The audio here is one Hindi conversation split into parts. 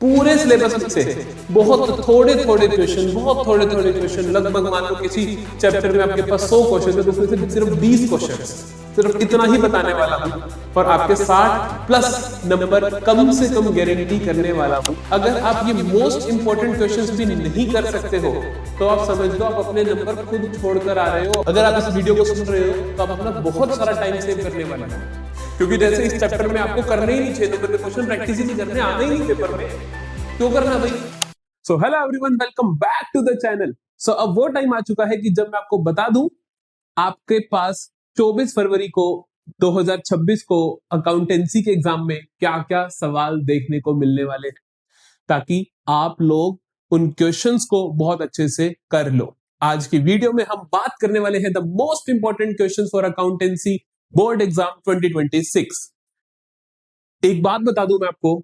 पूरे सिलेबस में से बहुत थोड़े थोड़े क्वेश्चन लगभग मान लो किसी चैप्टर में आपके पास 100 क्वेश्चन है तो उसमें से सिर्फ 20 क्वेश्चन सिर्फ इतना ही बताने वाला हूं और आपके 60 प्लस नंबर कम से कम गारंटी करने वाला हूं। अगर आप ये मोस्ट इंपोर्टेंट क्वेश्चंस भी नहीं कर सकते हो तो आप समझ लो आप अपने नंबर खुद छोड़कर आ रहे हो। अगर आप इस वीडियो को सुन रहे हो तो आप अपना बहुत सारा टाइम सेव करने वाले हो, क्योंकि जैसे इस चैप्टर में आपको करने ही नहीं 6 नंबर के क्वेश्चन प्रैक्टिस ही नहीं करने, आने ही नहीं पेपर में, क्यों करना भाई। So hello everyone, welcome back to the channel. So अब वो टाइम आ चुका है कि जब मैं आपको बता दूं आपके पास 24 फरवरी को 2026 को अकाउंटेंसी के एग्जाम में क्या क्या सवाल देखने को मिलने वाले हैं, ताकि आप लोग उन क्वेश्चंस को बहुत अच्छे से कर लो। आज की वीडियो में हम बात करने वाले हैं the most important questions for accountancy board exam 2026। एक बात बता दूं मैं आपको,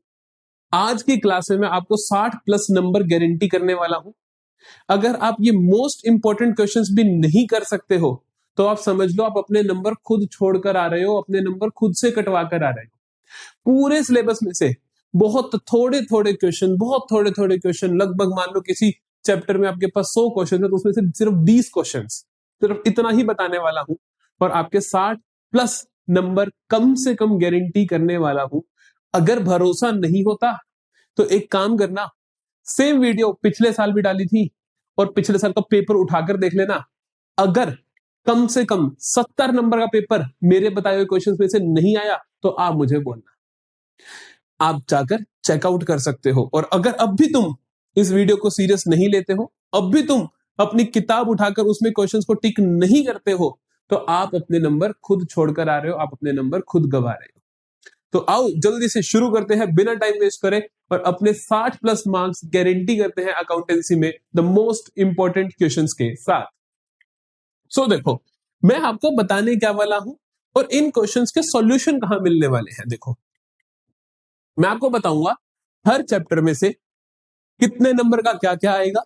आज की क्लास में मैं आपको 60 प्लस नंबर गारंटी करने वाला हूं। अगर आप ये मोस्ट इंपॉर्टेंट क्वेश्चंस भी नहीं कर सकते हो तो आप समझ लो आप अपने नंबर खुद छोड़कर आ रहे हो, अपने नंबर खुद से कटवा कर आ रहे हो। पूरे सिलेबस में से बहुत थोड़े थोड़े क्वेश्चन लगभग मान लो किसी चैप्टर में आपके पास 100 क्वेश्चन है तो उसमें से सिर्फ 20 क्वेश्चन सिर्फ इतना ही बताने वाला हूं और आपके 60 प्लस नंबर कम से कम गारंटी करने वाला हूं। अगर भरोसा नहीं होता तो एक काम करना, सेम वीडियो पिछले साल भी डाली थी और पिछले साल का पेपर उठाकर देख लेना। अगर कम से कम 70 नंबर का पेपर मेरे बताए हुए क्वेश्चंस में से नहीं आया तो आप मुझे बोलना, आप जाकर चेकआउट कर सकते हो। और अगर अब भी तुम इस वीडियो को सीरियस नहीं लेते हो, अब भी तुम अपनी किताब उठाकर उसमें क्वेश्चंस को टिक नहीं करते हो तो आप अपने नंबर खुद छोड़कर आ रहे हो, आप अपने नंबर खुद गवा रहे हो। तो आओ जल्दी से शुरू करते हैं बिना टाइम वेस्ट करे और अपने 60 प्लस मार्क्स गारंटी करते हैं अकाउंटेंसी में द मोस्ट इंपॉर्टेंट क्वेश्चंस के साथ। सो देखो, मैं आपको बताने क्या वाला हूं और इन क्वेश्चंस के सॉल्यूशन कहां मिलने वाले हैं। देखो, मैं आपको बताऊंगा हर चैप्टर में से कितने नंबर का क्या क्या आएगा,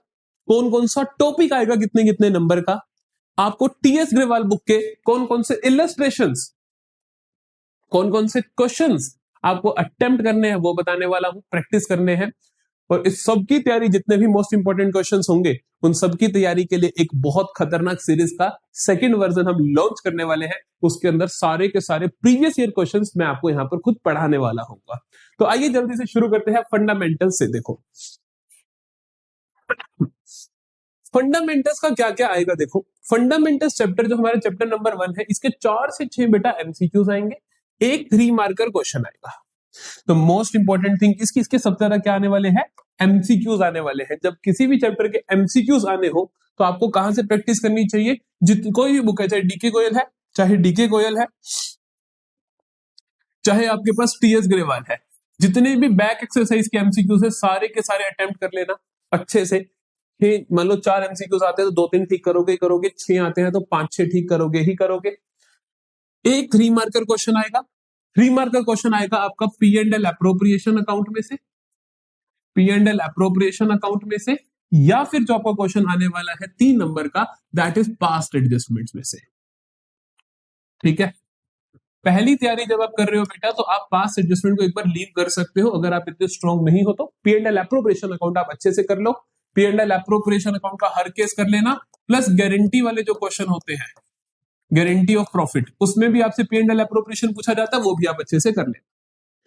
कौन कौन सा टॉपिक आएगा कितने कितने नंबर का, आपको टीएस ग्रेवाल बुक के कौन कौन से इलस्ट्रेशंस, कौन कौन से क्वेश्चंस आपको अटेम्प्ट करने हैं वो बताने वाला हूं, प्रैक्टिस करने हैं। और इस सब की तैयारी, जितने भी मोस्ट इंपॉर्टेंट क्वेश्चंस होंगे उन सब की तैयारी के लिए एक बहुत खतरनाक सीरीज का सेकंड वर्जन हम लॉन्च करने वाले हैं। उसके अंदर सारे के सारे प्रीवियस ईयर क्वेश्चंस मैं आपको यहां पर खुद पढ़ाने वाला हूँ। तो आइए जल्दी से शुरू करते हैं फंडामेंटल से। देखो, फंडामेंटल्स का क्या क्या आएगा। देखो, फंडामेंटल्स चैप्टर जो हमारा चैप्टर नंबर 1 है, इसके 4 से 6 बेटा एमसीक्यूज आएंगे, एक 3 मार्कर क्वेश्चन आएगा। तो मोस्ट इंपॉर्टेंट थिंग इसके सबसे ज्यादा क्या आने वाले हैं, एमसीक्यूज आने वाले हैं। जब किसी भी चैप्टर के एमसीक्यूज आने हो तो आपको कहां से प्रैक्टिस करनी चाहिए, कोई भी बुक है, चाहे डीके गोयल है, चाहे आपके पास टीएस ग्रेवाल है, जितने भी बैक एक्सरसाइज के एमसीक्यूज है सारे के सारे अटेम्प्ट कर लेना अच्छे से। मान लो 4 एमसीक्यूज आते हैं तो 2-3 ठीक करोगे ही करोगे, 6 आते हैं तो 5-6 ठीक करोगे ही करोगे। एक 3 मार्कर क्वेश्चन आएगा, 3 मार्कर क्वेश्चन आएगा आपका P and L appropriation account में से, P and L appropriation account में से, या फिर जो आपका क्वेश्चन आने वाला है 3 नंबर का, दैट इज पास्ट एडजस्टमेंट्स में से। ठीक है, पहली तैयारी जब आप कर रहे हो बेटा तो आप पास्ट एडजस्टमेंट को एक बार लीव कर सकते हो। अगर आप इतने स्ट्रॉन्ग नहीं हो तो P and L appropriation account आप अच्छे से कर लो, P and L appropriation account का हर केस कर लेना, प्लस गारंटी वाले जो क्वेश्चन होते हैं, गारंटी ऑफ प्रॉफिट, उसमें भी आपसे पी एंड एल अप्रोप्रिएशन पूछा जाता है, वो भी आप अच्छे से कर लें।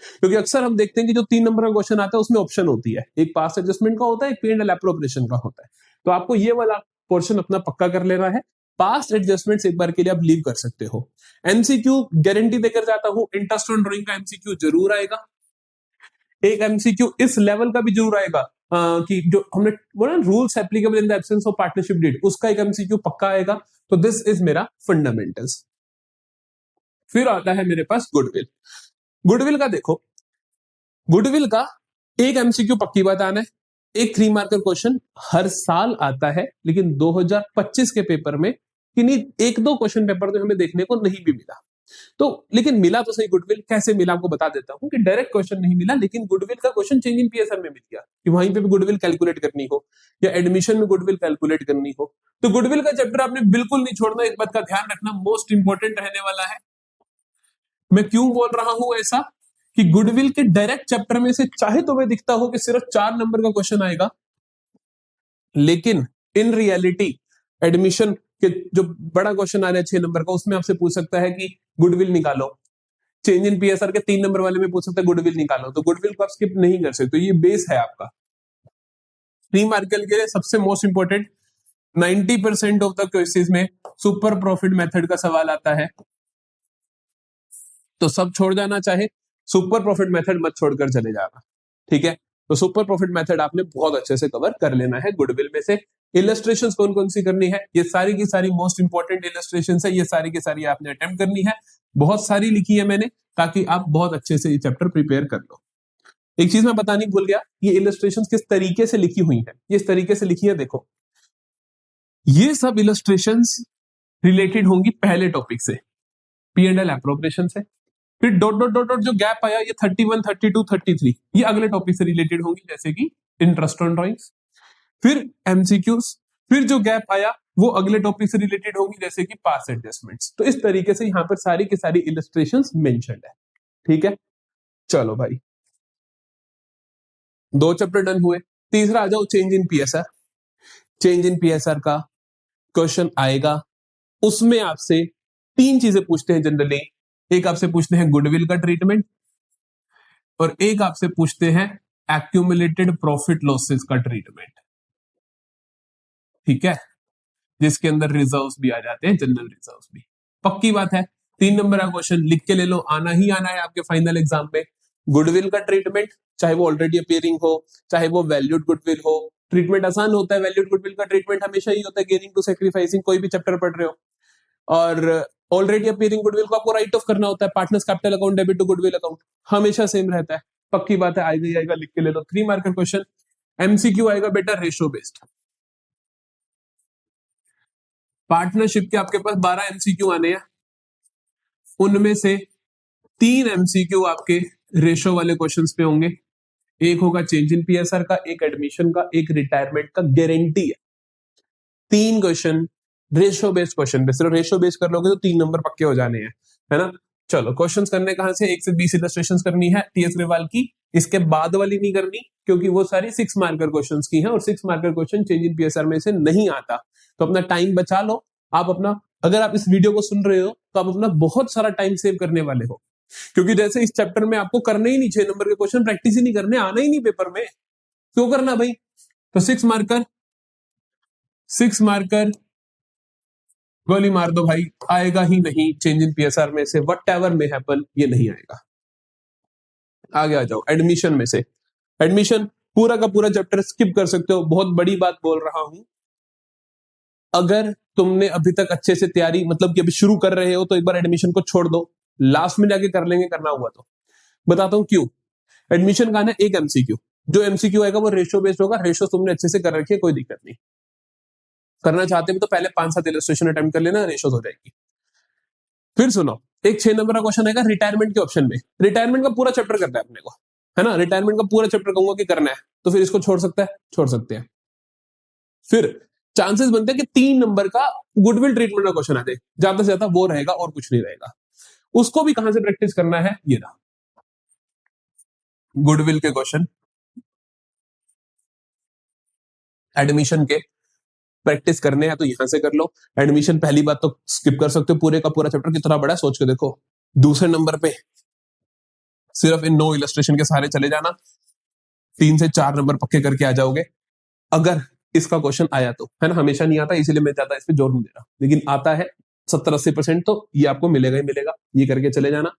क्योंकि अक्सर हम देखते हैं कि जो 3 नंबर का क्वेश्चन आता है उसमें ऑप्शन होती है, एक पास्ट एडजस्टमेंट का होता है, एक पी एंड एल अप्रोप्रिएशन का होता है। तो आपको ये वाला पोर्शन अपना पक्का कर लेना है। पास्ट एडजस्टमेंट्स एक बार के लिए आप लीव कर सकते हो। एमसीक्यू गारंटी देकर जाता हूं, इंटरेस्ट ऑन ड्राइंग का एमसीक्यू जरूर आएगा, एक एमसीक्यू इस लेवल का भी जरूर आएगा कि जो हमने बोला rules applicable in the absence of partnership deed, उसका एक एमसीक्यू पक्का आएगा। तो दिस इज मेरा फंडामेंटल्स। फिर आता है मेरे पास गुडविल। गुडविल का देखो, गुडविल का एक एमसीक्यू पक्की बात आना है, एक 3 मार्कर क्वेश्चन हर साल आता है, लेकिन 2025 के पेपर में किन्हीं 1-2 क्वेश्चन पेपर तो हमें देखने को नहीं भी मिला। तो लेकिन मिला तो सही गुडविल, कैसे मिला आपको बता देता हूं कि डायरेक्ट क्वेश्चन नहीं मिला, लेकिन गुडविल का क्वेश्चन चेंज इन पीएसएम में मिल गया कि वहीं पे भी गुडविल कैलकुलेट करनी हो या एडमिशन में गुडविल कैलकुलेट करनी हो। तो गुडविल का चैप्टर आपने बिल्कुल नहीं छोड़ना, इस बात का ध्यान रखना, मोस्ट इंपॉर्टेंट रहने वाला है। मैं क्यों बोल रहा हूं ऐसा, कि गुडविल के डायरेक्ट चैप्टर में से चाहे तुम्हें दिखता हो कि सिर्फ 4 नंबर का क्वेश्चन आएगा, लेकिन इन रियलिटी एडमिशन के जो बड़ा क्वेश्चन आ रहा है 6 नंबर का, उसमें आपसे पूछ सकता है कि गुडविल निकालो। चेंज इन पीएसआर के 3 नंबर वाले में पूछ सकता है गुडविल निकालो, तो गुडविल को आप स्किप नहीं कर सकते। तो ये बेस है आपका। प्री मार्केट के लिए सबसे most important 90% of the cases में सुपर प्रॉफिट मेथड का सवाल आता है, तो सब छोड़ जाना, चाहे सुपर प्रॉफिट मेथड मत छोड़कर चले जाना, ठीक है। तो सुपर प्रॉफिट मेथड आपने बहुत अच्छे से कवर कर लेना है। गुडविल में से इलस्ट्रेशंस कौन कौन सी करनी है, ये सारी की सारी मोस्ट इंपोर्टेंट इलस्ट्रेशंस है, ये सारी की सारी आपने अटेम्प्ट करनी है। बहुत सारी लिखी है मैंने, ताकि आप बहुत अच्छे से ये चैप्टर प्रिपेयर कर लो। एक चीज मैं बतानी भूल गया, ये इलस्ट्रेशंस किस तरीके से लिखी हुई है, इस तरीके से लिखी है, देखो ये सब इलस्ट्रेशंस रिलेटेड होंगी पहले टॉपिक से, पी एंड एल एप्रोप्रिएशन से। फिर डॉट डॉट डॉट डॉट जो गैप आया, ये 31, 32, 33, ये अगले टॉपिक से रिलेटेड होंगी, जैसे कि इंटरेस्ट ऑन ड्राइंग्स। फिर एमसीक्यूज, फिर जो गैप आया वो अगले टॉपिक से रिलेटेड होगी, जैसे कि पास एडजस्टमेंट्स। तो इस तरीके से यहाँ पर सारी की सारी इलस्ट्रेशंस मेंशन्ड है, ठीक है। चलो भाई, 2 चैप्टर डन हुए। तीसरा आ जाओ, change in PSR. Change in PSR का क्वेश्चन आएगा, उसमें आपसे 3 चीजें पूछते हैं जनरली। एक आपसे पूछते हैं गुडविल का ट्रीटमेंट, और एक आपसे पूछते हैं एक्यूमुलेटेड प्रॉफिट लॉसेस का ट्रीटमेंट, ठीक है, जिसके अंदर रिजर्व्स भी आ जाते हैं, जनरल रिजर्व्स भी। पक्की बात है, 3 नंबर का क्वेश्चन लिख के ले लो, आना ही आना है आपके फाइनल एग्जाम में। गुडविल का ट्रीटमेंट, चाहे वो ऑलरेडी अपीयरिंग हो, चाहे वो वैल्यूड गुडविल हो, ट्रीटमेंट आसान होता है। वैल्यूड गुडविल का ट्रीटमेंट हमेशा ही होता है गेनिंग टू सैक्रिफाइसिंग, कोई भी चैप्टर पढ़ रहे हो। और ऑलरेडी अपीयरिंग गुडविल को आपको राइट ऑफ करना होता है, partners capital account debit to goodwill account, हमेशा सेम रहता है। पक्की बात है, आएगा ही आएगा, लिख के ले लो। 3 मार्क का क्वेश्चन, एमसीक्यू आएगा बेटा रेशो बेस्ड। पार्टनरशिप के आपके पास 12 एमसीक्यू आने हैं, उनमें से 3 एमसीक्यू आपके रेशो वाले क्वेश्चंस पे होंगे। एक होगा चेंज इन पीएसआर का, एक एडमिशन का, एक रिटायरमेंट का, गारंटी है। 3 क्वेश्चन रेशो बेस्ड क्वेश्चन पे, सिर्फ रेशो बेस्ड कर लोगे तो 3 नंबर पक्के हो जाने हैं, है ना। चलो क्वेश्चंस करने कहां से, 1 से 20 इलस्ट्रेशंस करनी है टीएस ग्रेवाल की। इसके बाद वाली नहीं करनी, क्योंकि वो सारी 6 मार्कर क्वेश्चंस की हैं, और 6 marker question change in PSR में से नहीं आता। तो अपना टाइम बचा लो। आप अपना, अगर आप इस वीडियो को सुन रहे हो तो आप अपना बहुत सारा टाइम सेव करने वाले हो, क्योंकि जैसे इस चैप्टर में आपको करने ही नहीं 6 नंबर के क्वेश्चन, प्रैक्टिस ही नहीं करने, आना ही नहीं पेपर में, क्यों करना भाई। तो 6 मार्कर, 6 मार्कर गोली मार दो भाई, आएगा ही नहीं चेंज इन पीएसआर में से, वट एवर में हैपन, ये नहीं आएगा। आगे आ जाओ एडमिशन में से। एडमिशन पूरा का पूरा चैप्टर स्किप कर सकते हो, बहुत बड़ी बात बोल रहा हूं। अगर तुमने अभी तक अच्छे से तैयारी, मतलब कि अभी शुरू कर रहे हो, तो एक बार एडमिशन को छोड़ दो, लास्ट में जाके कर लेंगे करना हुआ तो। बताता हूं क्यों। एडमिशन का है एक एमसीक्यू, जो एमसीक्यू आएगा वो रेशो बेस्ड होगा। रेशो तुमने अच्छे से कर रखी है, कोई दिक्कत नहीं। करना चाहते हो तो पहले 5-7 इलस्ट्रेशन अटेम्प्ट कर लेना, रेशोज हो जाएगी। फिर सुनो, एक 6 नंबर का क्वेश्चन आएगा रिटायरमेंट के ऑप्शन में। रिटायरमेंट का पूरा चैप्टर करना है अपने को, है ना। रिटायरमेंट का पूरा चैप्टर कहूंगा कि करना है, तो फिर इसको छोड़ सकता है, छोड़ सकते हैं। फिर चांसेस बनते हैं कि 3 नंबर का गुडविल ट्रीटमेंट का क्वेश्चन आ जाए, ज्यादा से ज्यादा वो रहेगा और कुछ नहीं रहेगा। उसको भी कहां से प्रैक्टिस करना है, ये रहा गुडविल के क्वेश्चन एडमिशन के प्रैक्टिस करने हैं, तो यहां से कर लो। एडमिशन पहली बात तो स्किप कर सकते हो, पूरे का पूरा चैप्टर कितना बड़ा है सोच के देखो। दूसरे नंबर पे सिर्फ इन 9 इलस्ट्रेशन के सहारे चले जाना, 3 से 4 नंबर पक्के करके आ जाओगे, अगर इसका क्वेश्चन आया तो, है ना। हमेशा नहीं आता, इसीलिए मैं ज्यादा इस पर जोर नहीं दे रहा, लेकिन आता है 70-80%, तो ये आपको मिलेगा ही मिलेगा, ये करके चले जाना।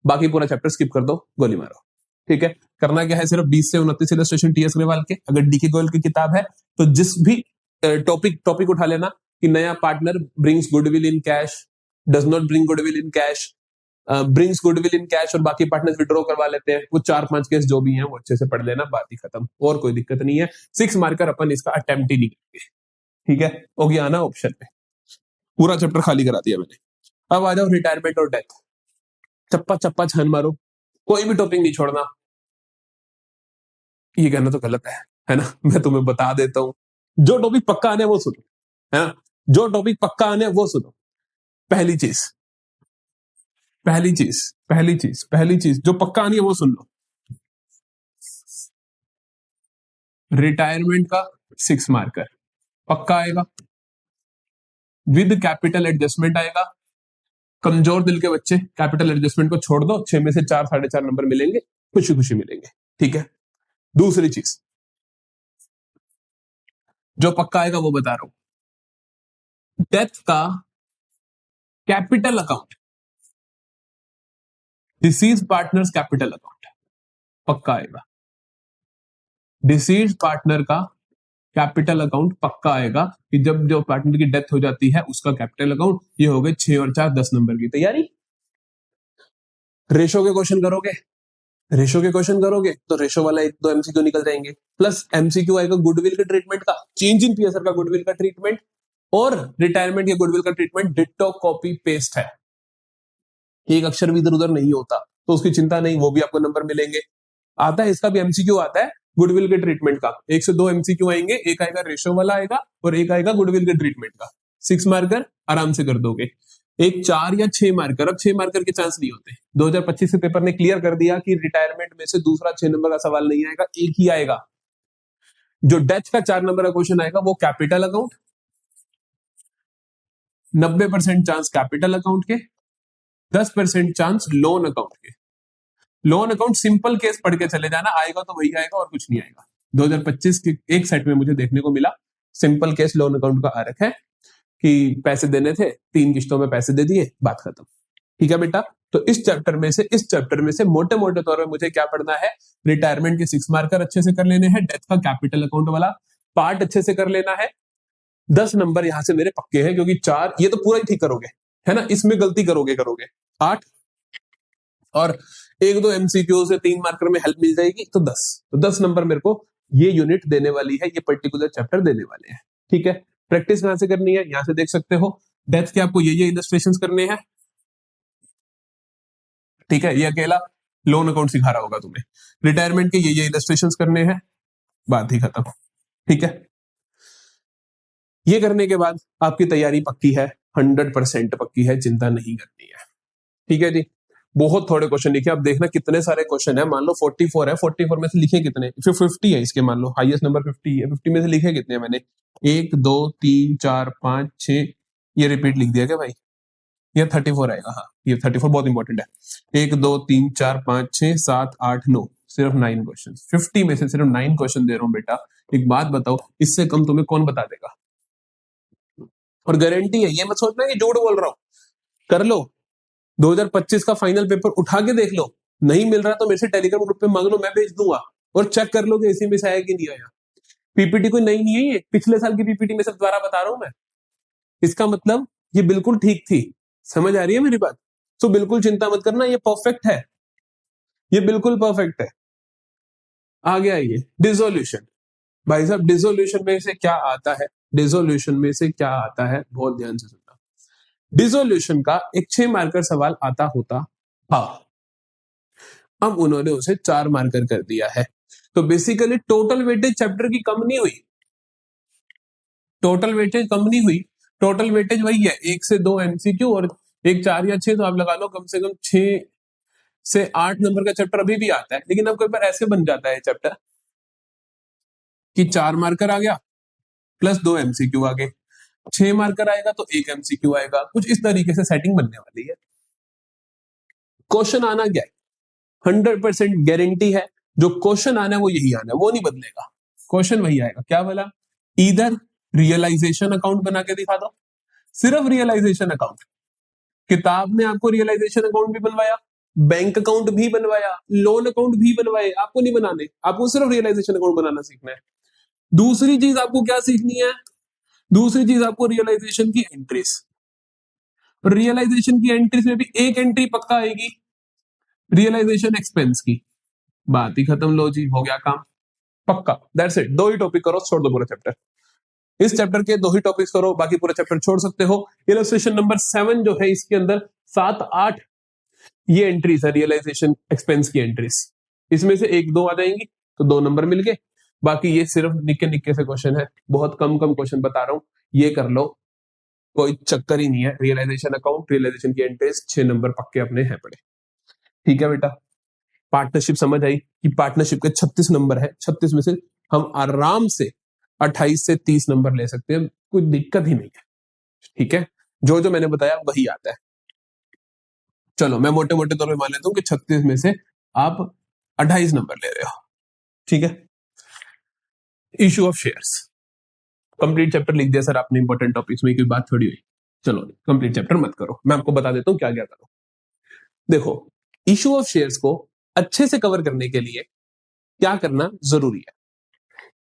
बाकी पूरा चैप्टर स्किप कर दो, गोली मारो, ठीक है। करना क्या है, सिर्फ 20 से 29 इलस्ट्रेशन टीएस ग्रेवाल के। अगर डीके गोयल की किताब है तो जिस भी टॉपिक उठा लेना कि नया partner brings goodwill in cash, does not bring goodwill in cash, brings goodwill in cash, और बाकी पार्टनर्स विड्रॉ करवा लेते हैं, वो 4-5 केस जो भी हैं वो अच्छे से पढ़ लेना, बात ही खत्म, और कोई दिक्कत नहीं है। 6 मार्कर अपन इसका अटेम्प्ट ही नहीं करेंगे, ठीक है। हो गया ना ऑप्शन में, पूरा चैप्टर खाली करा दिया मैंने। अब आ जाओ रिटायरमेंट और डेथ, चप्पा चप्पा छान मारो, कोई भी टॉपिक नहीं छोड़ना। ये कहना तो गलत है ना, मैं तुम्हें बता देता हूं, जो टॉपिक पक्का आने वो सुनो, है ना। जो टॉपिक पक्का आने वो सुनो। पहली चीज, पहली चीज जो पक्का आनी है वो सुन लो। रिटायरमेंट का 6 मार्कर पक्का आएगा, विद कैपिटल एडजस्टमेंट आएगा। कमजोर दिल के बच्चे कैपिटल एडजस्टमेंट को छोड़ दो, 6 में से 4 4.5 नंबर मिलेंगे, खुशी खुशी मिलेंगे। ठीक है, दूसरी चीज जो पक्का आएगा वो बता रहा हूं, डेथ का capital account, disease partners capital account पक्का आएगा। डिसीज पार्टनर का कैपिटल अकाउंट पक्का आएगा कि जब जो पार्टनर की डेथ हो जाती है उसका कैपिटल अकाउंट। ये हो गए 6 और 4 10 नंबर की तैयारी। रेशो के क्वेश्चन करोगे, रेशो के क्वेश्चन करोगे तो रेशो वाला 1-2 एमसीक्यू निकल जाएंगे, प्लस एमसीक्यू आएगा गुडविल के ट्रीटमेंट का, चेंज इन पीएसआर का गुडविल का ट्रीटमेंट, और रिटायरमेंट के गुडविल का ट्रीटमेंट डिट्टो कॉपी पेस्ट है, एक अक्षर भी इधर उधर नहीं होता, तो उसकी चिंता नहीं, वो भी आपको नंबर मिलेंगे। आता है इसका भी एमसीक्यू आता है गुडविल के ट्रीटमेंट का, 1 से 2 एमसीक्यू आएंगे, एक आएगा रेशो वाला आएगा और एक आएगा गुडविल के ट्रीटमेंट का। 6 मार्कर आराम से कर दोगे। एक 4 या 6 मार्कर, अब 6 मार्कर के चांस नहीं होते। 2025 के पेपर ने क्लियर कर दिया कि रिटायरमेंट में से दूसरा 6 नंबर का सवाल नहीं आएगा, एक ही आएगा। जो डेथ का 4 नंबर का क्वेश्चन आएगा वो capital account, 90% chance capital account के, 10% चांस लोन अकाउंट के। लोन अकाउंट सिंपल केस पढ़ के चले जाना, आएगा तो वही आएगा और कुछ नहीं आएगा। 2025 के एक सेट में मुझे देखने को मिला सिंपल केस लोन अकाउंट का आ रखा है कि पैसे देने थे, 3 किश्तों में पैसे दे दिए, बात खत्म। ठीक है बेटा, तो इस चैप्टर में से मोटे मोटे तौर पे मुझे क्या पढ़ना है, रिटायरमेंट के 6 मार्कर अच्छे से कर लेने हैं, डेथ का कैपिटल अकाउंट वाला पार्ट अच्छे से कर लेना है। 10 नंबर यहां से मेरे पक्के हैं, क्योंकि 4 ये तो पूरा ही ठीक करोगे, है ना, इसमें गलती करोगे 8 और 1-2 एमसीक्यू से 3 मार्कर में हेल्प मिल जाएगी तो 10, तो 10 नंबर मेरे को ये यूनिट देने वाली है, ये पर्टिकुलर चैप्टर देने वाले हैं। ठीक है, प्रैक्टिस कहां से करनी है, यहां से देख सकते हो। डेथ के आपको ये इलस्ट्रेशंस करने हैं। ठीक है, ये अकेला लोन अकाउंट सिखा रहा होगा तुम्हें। रिटायरमेंट के ये इलस्ट्रेशंस करने हैं, बात ही खत्म। ठीक है, ये करने के बाद आपकी तैयारी पक्की है, 100% पक्की है, चिंता नहीं करनी है। ठीक है जी, बहुत थोड़े क्वेश्चन लिखे, अब देखना कितने सारे क्वेश्चन है। मान लो 44 है, 44 में से लिखे कितने, फिर 50 है इसके, मान लो हाईएस्ट नंबर 50 है, 50 में से लिखे कितने मैंने, 1 2 3 4 5 6, ये रिपीट लिख दिया क्या भाई, ये 34 आएगा। हाँ, ये 34 बहुत इंपॉर्टेंट है। 1 2 3 4 5 6 7 8 9, सिर्फ 9 क्वेश्चन, 50 में से सिर्फ 9 क्वेश्चन दे रहा हूँ बेटा। एक बात बताओ, इससे कम तुम्हें कौन बता देगा, और गारंटी है, ये मत सोचना कि झूठ बोल रहा हूं, कर लो। 2025 का फाइनल पेपर उठा के देख लो, नहीं मिल रहा तो मेरे से टेलीग्राम ग्रुप पे मांग लो, मैं भेज दूंगा, और चेक कर लो कि इसी में से आया कि नहीं आया। पीपीटी कोई नई नहीं है, ये पिछले साल की पीपीटी में सब द्वारा बता रहा हूं मैं, इसका मतलब ये बिल्कुल ठीक थी। समझ आ रही है मेरी बात? तो बिल्कुल चिंता मत करना, ये परफेक्ट है, ये बिल्कुल परफेक्ट है। आगे आइए, डिसोल्यूशन। भाई साहब, डिसोल्यूशन में से क्या आता है, डिसोल्यूशन में से क्या आता है, बहुत ध्यान से सुनना। डिसोल्यूशन का एक 6 मार्कर सवाल आता होता, हाँ, अब उन्होंने उसे 4 मार्कर कर दिया है। तो बेसिकली टोटल वेटेज चैप्टर की कम नहीं हुई, टोटल वेटेज कम नहीं हुई, टोटल वेटेज वही है, 1 से 2 एमसीक्यू और एक 4 या 6, तो आप लगा लो कम से कम 6 से 8 नंबर का चैप्टर अभी भी आता है। लेकिन अब कोई बार ऐसे बन जाता है चैप्टर कि 4 मार्कर आ गया प्लस 2 एमसीक्यू आ गए, 6 मार्कर आएगा तो 1 एमसीक्यू आएगा, कुछ इस तरीके से सेटिंग बनने वाली है। क्वेश्चन आना क्या है, 100% गारंटी है, जो क्वेश्चन आना है वो यही आना है, वो नहीं बदलेगा, क्वेश्चन वही आएगा। क्या बोला, इधर रियलाइजेशन अकाउंट बना के दिखा दो, सिर्फ रियलाइजेशन अकाउंट। किताब में आपको रियलाइजेशन अकाउंट भी बनवाया, बैंक अकाउंट भी बनवाया, लोन अकाउंट भी बनवाए, आपको नहीं बनाने, आपको सिर्फ रियलाइजेशन अकाउंट बनाना सीखना है। दूसरी चीज आपको क्या सीखनी है, दूसरी चीज आपको रियलाइजेशन की एंट्रीज, रियलाइजेशन की एंट्रीज में भी एक एंट्री पक्का आएगी, रियलाइजेशन एक्सपेंस की, बात ही खत्म। लो जी, हो गया काम पक्का, दैट्स इट। 2 ही टॉपिक करो, छोड़ दो पूरा चैप्टर। इस चैप्टर के 2 ही टॉपिक्स करो, बाकी पूरा चैप्टर छोड़ सकते हो। इलस्ट्रेशन नंबर 7 जो है, इसके अंदर 7 8 ये एंट्रीज है, रियलाइजेशन एक्सपेंस की एंट्रीज, इसमें से 1 2 आ जाएंगी तो 2 नंबर मिल गए। बाकी ये सिर्फ निक्के निक्के से क्वेश्चन है, बहुत कम कम क्वेश्चन बता रहा हूं, ये कर लो, कोई चक्कर ही नहीं है। रियलाइजेशन अकाउंट, रियलाइजेशन की एंट्रीज 6 नंबर पक्के अपने हैं पड़े। ठीक है बेटा, पार्टनरशिप समझ आई कि पार्टनरशिप के 36 नंबर है, 36 में से हम आराम से 28 से 30 नंबर ले सकते हैं, कोई दिक्कत ही नहीं है। ठीक है, जो जो मैंने बताया वही आता है। चलो मैं मोटे मोटे तौर पे मान लेता हूँ कि 36 में से आप 28 नंबर ले रहे हो। ठीक है, issue of shares, complete chapter लिख दिया सर आपने, इंपॉर्टेंट टॉपिक्स में कोई बात थोड़ी हुई। चलो कंप्लीट चैप्टर मत करो, मैं आपको बता देता हूँ क्या क्या करो। देखो, इशू ऑफ शेयर्स को अच्छे से कवर करने के लिए क्या करना जरूरी है।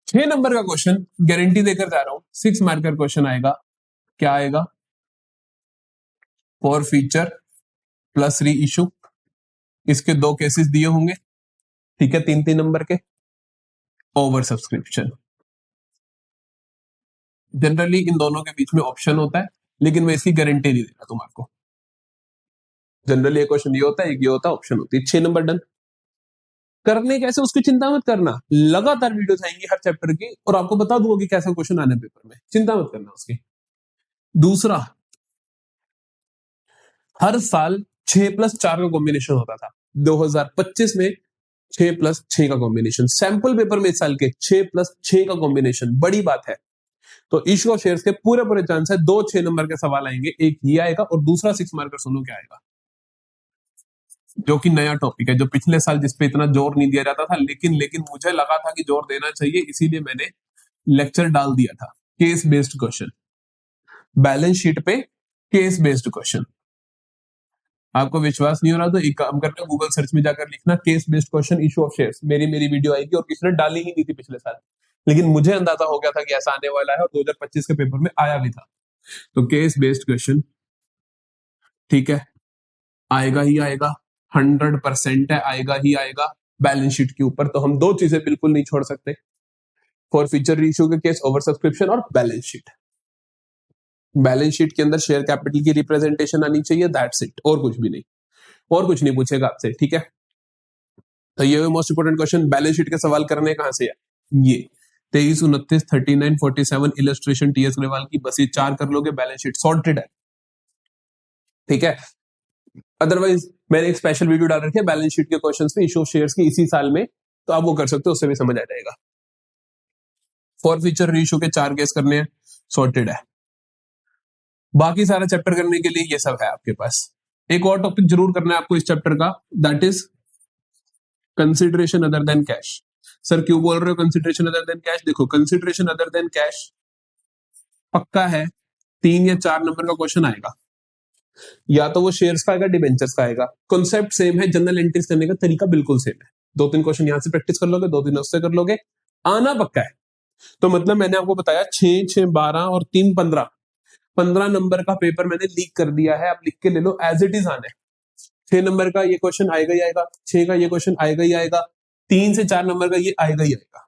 6 नंबर का क्वेश्चन गारंटी देकर जा रहा हूं, 6 मार्कर क्वेश्चन आएगा। क्या आएगा? फॉर फीचर प्लस री इशू, इसके 2 केसेस दिए होंगे। ठीक है, 3-3 नंबर के। ओवर सब्सक्रिप्शन, जनरली इन दोनों के बीच में ऑप्शन होता है, लेकिन मैं इसकी गारंटी नहीं दे रहा तुम आपको। जनरली एक क्वेश्चन ये होता है, एक ये होता है, ऑप्शन होती है। 6 नंबर डन। करने कैसे उसकी चिंता मत करना, लगातार वीडियोस आएंगी हर चैप्टर की और आपको बता दूंगा कि कैसा क्वेश्चन आने पेपर में, चिंता मत करना उसकी। दूसरा, हर साल 6+4 का कॉम्बिनेशन होता था। 2025 में 6+6 का कॉम्बिनेशन, सैंपल पेपर में इस साल के 6+6 का कॉम्बिनेशन, बड़ी बात है। तो इशू ऑफ शेयर्स के पूरे पूरे चांस है 2 6 नंबर के सवाल आएंगे, एक ये आएगा और दूसरा 6 मार्कर सुनो क्या आएगा, जो कि नया टॉपिक है, जो पिछले साल जिसपे इतना जोर नहीं दिया जाता था, लेकिन मुझे लगा था कि जोर देना चाहिए, इसीलिए मैंने लेक्चर डाल दिया था। Case based question, balance sheet पे केस बेस्ड क्वेश्चन। आपको विश्वास नहीं हो रहा तो एक काम करना, गूगल सर्च में जाकर लिखना case based question issue of shares, मेरी वीडियो आएगी। और किसी ने डाली ही नहीं थी पिछले साल, लेकिन मुझे अंदाजा हो गया था कि ऐसा आने वाला है और 2025 के पेपर में आया भी था। तो केस बेस्ड क्वेश्चन, ठीक है, आएगा ही आएगा, 100% है, आएगा ही आएगा बैलेंस शीट के ऊपर। तो हम 2 चीजें बिल्कुल नहीं छोड़ सकते, फॉर फ्यूचर इशू के केस, ओवर सब्सक्रिप्शन और बैलेंस शीट। बैलेंस शीट के अंदर शेयर कैपिटल की रिप्रेजेंटेशन आनी चाहिए, दैट्स इट, और कुछ भी नहीं, और कुछ नहीं पूछेगा आपसे। ठीक है, तो ये most important question. Balance sheet के सवाल करने कहां से है? ये 23, 29, 39, 47 इलस्ट्रेशन टीएस अग्रवाल की, बस ये 4 कर लोगे, बैलेंस शीट सॉर्टेड है। ठीक है, अदरवाइज मैंने एक स्पेशल वीडियो डाल रखी है बैलेंस शीट के क्वेश्चंस पे, इशू ऑफ शेयर्स की, इसी साल में, तो आप वो कर सकते हो, उससे भी समझ आ जाएगा। फॉर फ्यूचर रीइशू के 4 केस करने हैं, सॉर्टेड है। बाकी सारा चैप्टर करने के लिए ये सब है आपके पास। एक और टॉपिक जरूर करना है आपको इस चैप्टर का, that is consideration other than cash. Sir क्यों बोल रहे हो कंसिडरेशन अदर देन कैश? देखो, कंसिडरेशन अदर देन कैश पक्का है 3 या 4 नंबर का क्वेश्चन आएगा, या तो वो शेयर्स का आएगा, डिबेंचर्स का आएगा। कॉन्सेप्ट सेम है, जनरल एंट्रीज करने का तरीका बिल्कुल सेम है। 2-3 क्वेश्चन यहां से प्रैक्टिस कर लोगे, 2 दिन उससे कर लोगे, आना पक्का है। तो मतलब मैंने आपको बताया 6, 6, 12 और 3, 15 नंबर का पेपर मैंने लीक कर दिया है, आप लिख के ले लो, एज इट इज आना है। 6 नंबर का ये क्वेश्चन आएगा ही आएगा, 6 का ये क्वेश्चन आएगा ही आएगा, 3 से 4 नंबर का ये आएगा ही आएगा।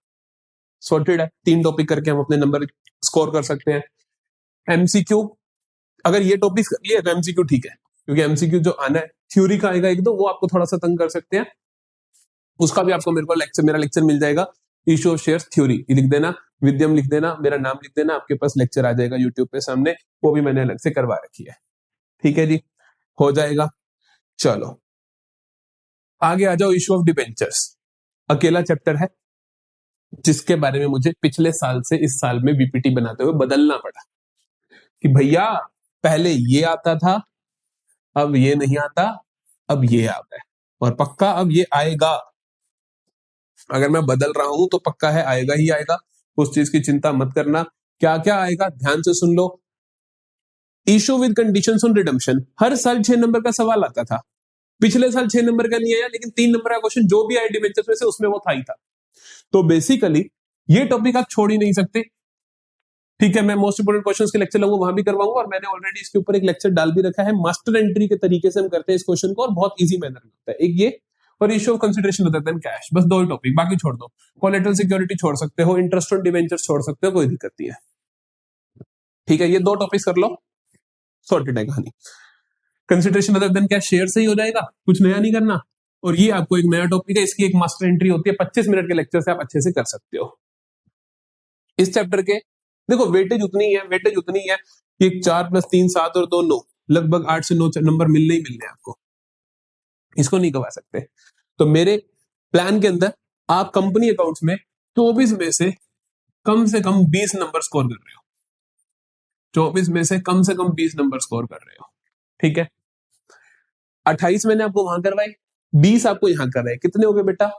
सॉर्टेड है, 3 टॉपिक करके हम अपने नंबर स्कोर कर सकते हैं। एमसीक्यू, अगर ये टॉपिक कर लिए तो एमसीक्यू ठीक है, क्योंकि एमसीक्यू जो आना है थ्योरी का आएगा एक दो, वो आपको थोड़ा सा तंग कर सकते हैं, उसका भी आपको मेरा लेक्चर मिल जाएगा। इशू ऑफ शेयर्स थ्योरी लिख देना, विद्यम लिख देना, मेरा नाम लिख देना, आपके पास लेक्चर आ जाएगा यूट्यूब पे सामने, वो भी मैंने अलग से करवा रखी है। ठीक है जी, हो जाएगा। चलो आगे आ जाओ, इशू ऑफ डिबेंचर्स, अकेला चैप्टर है जिसके बारे में मुझे पिछले साल से इस साल में बीपीटी बनाते हुए बदलना पड़ा कि भैया पहले ये आता था, अब ये नहीं आता, अब ये आता है, और पक्का अब ये आएगा। अगर मैं बदल रहा हूं तो पक्का है आएगा ही आएगा, उस चीज की चिंता मत करना। क्या क्या आएगा ध्यान से सुन लो। Issue with conditions on redemption, हर साल 6 नंबर का सवाल आता था, पिछले साल 6 नंबर का नहीं आया, लेकिन 3 नंबर का क्वेश्चन जो भी आया डिबेंचर्स में से, उसमें वो था ही था। तो बेसिकली ये टॉपिक आप छोड़ ही नहीं सकते। ठीक है, मैं मोस्ट इंपोर्टेंट क्वेश्चंस के लेक्चर लूंगा, वहां भी करवाऊंगा, और मैंने ऑलरेडी इसके ऊपर एक लेक्चर डाल भी रखा है। मास्टर एंट्री के तरीके से हम करते हैं इस क्वेश्चन को, और बहुत इजी मैनर में होता है। एक ये, और issue of consideration other than cash, बस 2 ही टॉपिक, बाकी छोड़ दो। कोलेटरल सिक्योरिटी छोड़ सकते हो, इंटरेस्ट ऑन डिवेंचर्स छोड़ सकते हो, कोई दिक्कत नहीं है। ठीक है, ये 2 टॉपिक कर लो, सॉर्टेड है कहानी। Consideration other than cash share से ही हो जाएगा, कुछ नया नहीं करना। और ये आपको एक नया टॉपिक है, इसकी एक मास्टर एंट्री होती है, 25 मिनट के लेक्चर से आप अच्छे से कर सकते हो। इस चैप्टर के देखो वेटेज उतनी है, कि 4 + 3 7 और 2 9, लगभग 8 से 9 नंबर मिलने ही मिलने आपको, इसको नहीं गवा सकते। तो मेरे प्लान के अंदर आप कंपनी अकाउंट्स में 24 में से कम 20 नंबर स्कोर कर रहे हो, 24 में से कम 20 नंबर स्कोर कर रहे हो, ठीक है। 28 मैंने आपको वहां करवाए, 20 आपको यहां कर रहे हैं, कितने हो गए बेटा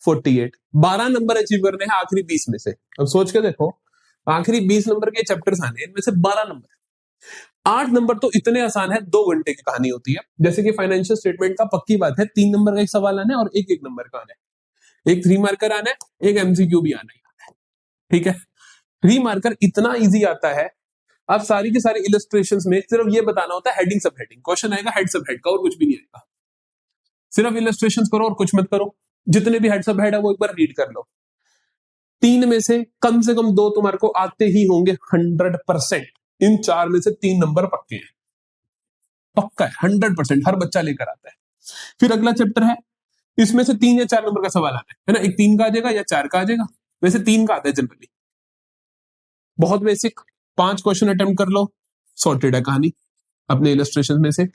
48। 12 नंबर अचीव करने हैं आखिरी 20 में से। अब सोच के देखो, आखिरी 20 नंबर के चैप्टर्स आने हैं, इनमें से 12 नंबर, 8 नंबर तो इतने आसान है, 2 घंटे की कहानी होती है। जैसे कि फाइनेंशियल स्टेटमेंट का पक्की बात है 3 नंबर का एक सवाल आना है और एक नंबर का आना है, एक 3 मार्कर आना है, एक एमसीक्यू भी आना है, ठीक है। 3 मार्कर इतना इजी आता है, आप सारी की सारी इलस्ट्रेशंस में सिर्फ ये बताना होता है हेडिंग सब हेडिंग, क्वेश्चन आएगा हेड सब हेड का और कुछ भी नहीं आएगा, सिर्फ इलस्ट्रेशंस करो और कुछ मत करो, जितने भी हेड सब हेड है वो एक बार रीड कर लो। 3 में से कम 2 तुम्हारे को आते ही होंगे 100%, इन 4 में से 3 नंबर पक्के हैं, पक्का है 100%, हर बच्चा लेकर आता है। फिर अगला चैप्टर है, इसमें से 3 या 4 नंबर का सवाल आता है ना, एक 3 का आ जाएगा या 4 का आ जाएगा, वैसे 3 का आता है जनरली, बहुत बेसिक, 5 क्वेश्चन अटेम्प्ट कर लो, सॉर्टेड है कहानी अपने इलस्ट्रेशन में से।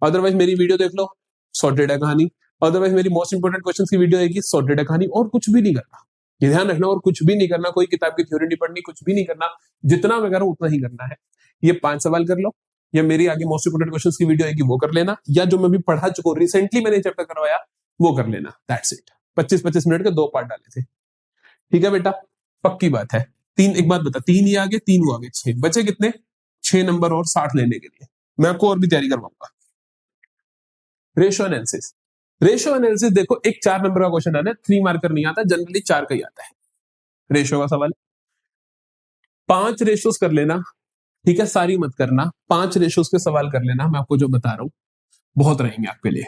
अदरवाइज मेरी वीडियो देख लो, सॉर्टेड है कहानी। अदरवाइज मेरी मोस्ट इंपोर्टेंट क्वेश्चन की वीडियो आएगी, सॉर्टेड है कहानी, और कुछ भी नहीं करना, ये ध्यान रखना, और कुछ भी नहीं करना, कोई किताब की थ्योरी नहीं पढ़नी, कुछ भी नहीं करना, जितना मैं करूं उतना ही करना है। ये 5 सवाल कर लो, या मेरी आगे मोस्ट इंपोर्टेंट क्वेश्चन की वीडियो आएगी वो कर लेना, या जो मैं भी पढ़ा चुका रिसेंटली मैंने चैप्टर करवाया वो कर लेना, दैट्स इट। 25-25 मिनट के 2 पार्ट डाले थे, ठीक है बेटा, पक्की बात है। 3, एक बात बता, 3 ये आगे 3 वो आगे, 6 बचे कितने, 6 नंबर और 60 लेने के लिए मैं आपको और भी तैयारी करवाऊंगा। रेशियो एनालिसिस, रेशियो एनालिसिस देखो, एक 4 नंबर का क्वेश्चन आना है, 3 मार्कर नहीं आता, जनरली 4 का ही आता है रेशियो का सवाल। 5 रेशियोज कर लेना, ठीक है, सारी मत करना, 5 रेशियोज के सवाल कर लेना, मैं आपको जो बता रहा हूं बहुत रहेंगे आपके लिए।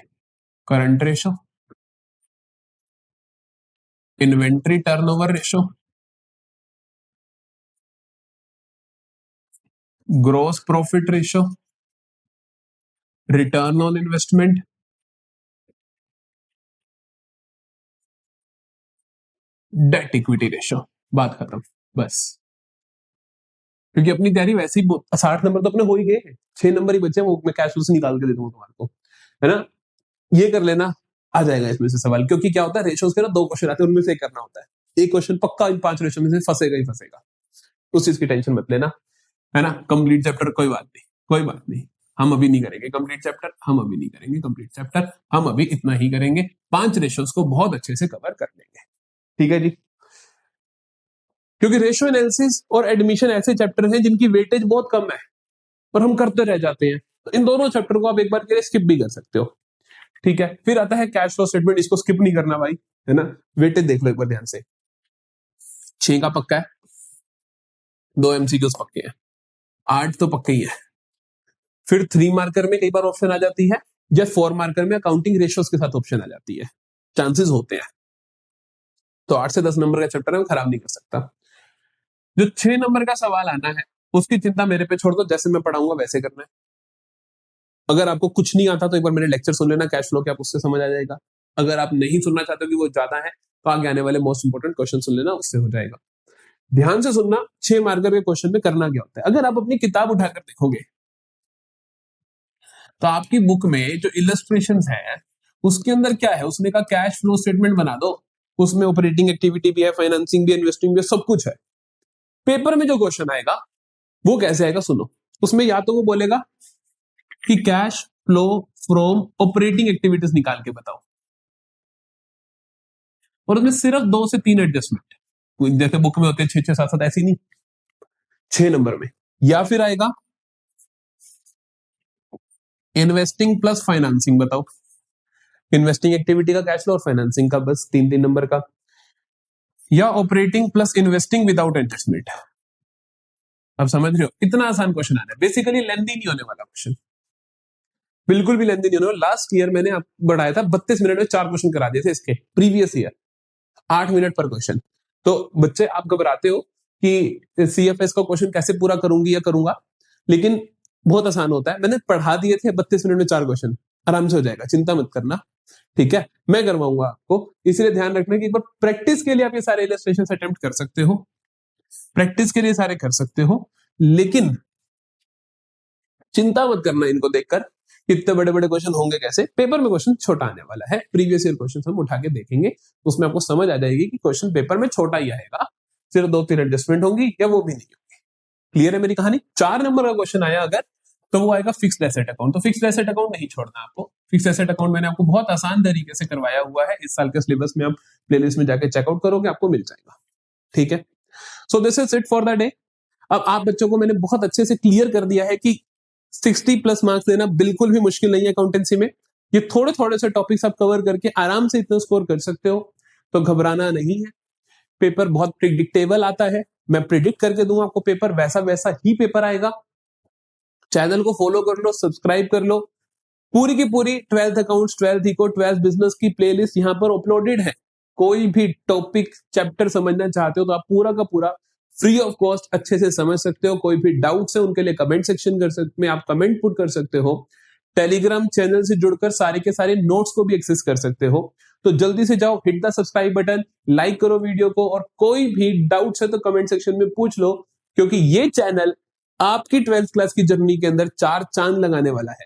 Current ratio, inventory turnover ratio, gross profit ratio, return on investment, debt equity ratio, बात खत्म, बस। क्योंकि अपनी तैयारी वैसे ही 60 नंबर तो अपने हो ही गए हैं, 6 नंबर ही बचे, वो मैं कैश फ्लो से निकाल के दे दूंगा तुम्हारे को, है ना, ये कर लेना, आ जाएगा इसमें से सवाल। क्योंकि क्या होता है, रेशियोज के ना 2 क्वेश्चन आते हैं, उनमें से एक करना होता है, एक क्वेश्चन पक्का इन 5 रेशियो में से फंसेगा ही फंसेगा, उस चीज की टेंशन मत लेना, है ना। कंप्लीट चैप्टर कोई बात नहीं, कोई बात नहीं, हम अभी नहीं करेंगे कंप्लीट चैप्टर, हम अभी नहीं करेंगे कंप्लीट चैप्टर, हम अभी इतना ही करेंगे, 5 रेशियोज को बहुत अच्छे से कवर कर लेंगे, ठीक है जी। क्योंकि रेशियो एनालिसिस और एडमिशन ऐसे चैप्टर हैं जिनकी वेटेज बहुत कम है और हम करते रह जाते हैं, तो इन दोनों चैप्टर को आप एक बार के लिए स्किप भी कर सकते हो, ठीक है। फिर आता है कैश फ्लो स्टेटमेंट, इसको स्किप नहीं करना भाई, है ना, वेटेज देख लो एक बार ध्यान से, 6 का पक्का है, 2 एमसीक्यूज पक्के हैं, 8 तो पक्के ही है। फिर 3 मार्कर में कई बार ऑप्शन आ जाती है, या 4 मार्कर में अकाउंटिंग रेशियोज के साथ ऑप्शन आ जाती है, चांसेस होते हैं। तो 8 से 10 नंबर का चैप्टर है, मैं खराब नहीं कर सकता। जो 6 नंबर का सवाल आना है उसकी चिंता मेरे पे छोड़ दो, जैसे मैं पढ़ाऊंगा वैसे करना है। अगर आपको कुछ नहीं आता तो एक बार मेरे लेक्चर सुन लेना कैश फ्लो के, आप उससे समझ आ जाएगा। अगर आप नहीं सुनना चाहते हो कि वो ज्यादा है, तो आगे आने वाले मोस्ट इंपोर्टेंट क्वेश्चन सुन लेना, उससे हो जाएगा। ध्यान से सुनना, 6 मार्कर के क्वेश्चन में करना क्या होता है। अगर आप अपनी किताब उठाकर देखोगे तो आपकी बुक में जो इलस्ट्रेशंस है उसके अंदर क्या है, उसने कहा कैश फ्लो स्टेटमेंट बना दो, उसमें ऑपरेटिंग एक्टिविटी भी है, फाइनेंसिंग भी है, इन्वेस्टिंग भी है, सब कुछ है। पेपर में जो क्वेश्चन आएगा वो कैसे आएगा सुनो, उसमें या तो वो बोलेगा कि cash flow from operating activities निकाल के बताओ, और उसमें सिर्फ 2 से 3 एडजस्टमेंट, जैसे बुक में होते हैं 6-6 7-7, ऐसी नहीं, 6 नंबर में। या फिर आएगा इन्वेस्टिंग प्लस फाइनेंसिंग बताओ, इन्वेस्टिंग एक्टिविटी का कैश फ्लो और फाइनेंसिंग का बस 3-3 नंबर का। या operating plus investing without adjustment. अब समझ रहे हो, इतना आसान क्वेश्चन आ रहा है, बेसिकली लेंथी नहीं होने वाला क्वेश्चन, बिल्कुल भी लेंथी नहीं होने वाला। लास्ट ईयर मैंने आप बढ़ाया था, 32 मिनट में 4 क्वेश्चन करा दिए थे इसके, प्रीवियस ईयर 8 मिनट पर क्वेश्चन। तो बच्चे आप घबराते हो कि सीएफएस का क्वेश्चन कैसे पूरा करूंगी या करूंगा, लेकिन बहुत आसान होता है, मैंने पढ़ा दिए थे 32 मिनट में 4 क्वेश्चन, आराम से हो जाएगा, चिंता मत करना, ठीक है। मैं करवाऊंगा आपको, इसलिए ध्यान रखना कि एक बार प्रैक्टिस के लिए आप ये सारे इलस्ट्रेशन अटेम्प्ट कर सकते हो, प्रैक्टिस के लिए सारे कर सकते हो, लेकिन चिंता मत करना इनको देखकर इतने बड़े बड़े क्वेश्चन होंगे कैसे, पेपर में क्वेश्चन छोटा आने वाला है। प्रीवियस ईयर क्वेश्चन हम उठा के देखेंगे, उसमें आपको समझ आ जाएगी कि क्वेश्चन पेपर में छोटा ही आएगा, सिर्फ 2-3 एडजस्टमेंट होंगी या वो भी नहीं होगी। क्लियर है मेरी कहानी। 4 नंबर का क्वेश्चन आया अगर, तो वो आएगा फिक्स्ड एसेट अकाउंट। तो फिक्स्ड एसेट अकाउंट नहीं छोड़ना आपको। फिक्स्ड एसेट अकाउंट मैंने आपको बहुत आसान तरीके से करवाया हुआ है, इस साल के सिलेबस में आप प्लेलिस्ट में जाके चेकआउट करोगे, आपको मिल जाएगा। ठीक है, so this is it for the day. अब आप बच्चों को मैंने बहुत अच्छे से क्लियर कर दिया है कि 60+ मार्क्स देना बिल्कुल भी मुश्किल नहीं है अकाउंटेंसी में। ये थोड़े थोड़े से टॉपिक्स आप कवर करके आराम से इतना स्कोर कर सकते हो, तो घबराना नहीं है। पेपर बहुत प्रिडिक्टेबल आता है, मैं प्रिडिक्ट करके दूंगा आपको पेपर, वैसा वैसा ही पेपर आएगा। चैनल को फॉलो कर लो, सब्सक्राइब कर लो। पूरी की पूरी 12th accounts, 12th eco, 12th business की प्लेलिस्ट यहाँ पर अपलोडेड है। कोई भी टॉपिक चैप्टर समझना चाहते हो तो आप पूरा का पूरा फ्री ऑफ कॉस्ट अच्छे से समझ सकते हो। कोई भी डाउट्स है उनके लिए कमेंट सेक्शन में आप कमेंट पुट कर सकते हो। टेलीग्राम चैनल से जुड़कर सारे के सारे नोट्स को भी एक्सेस कर सकते हो। तो जल्दी से जाओ, hit the subscribe button, like करो वीडियो को, और कोई भी डाउट्स है तो कमेंट सेक्शन में पूछ लो, क्योंकि ये चैनल आपकी 12th क्लास की जर्नी के अंदर 4 चांद लगाने वाला है।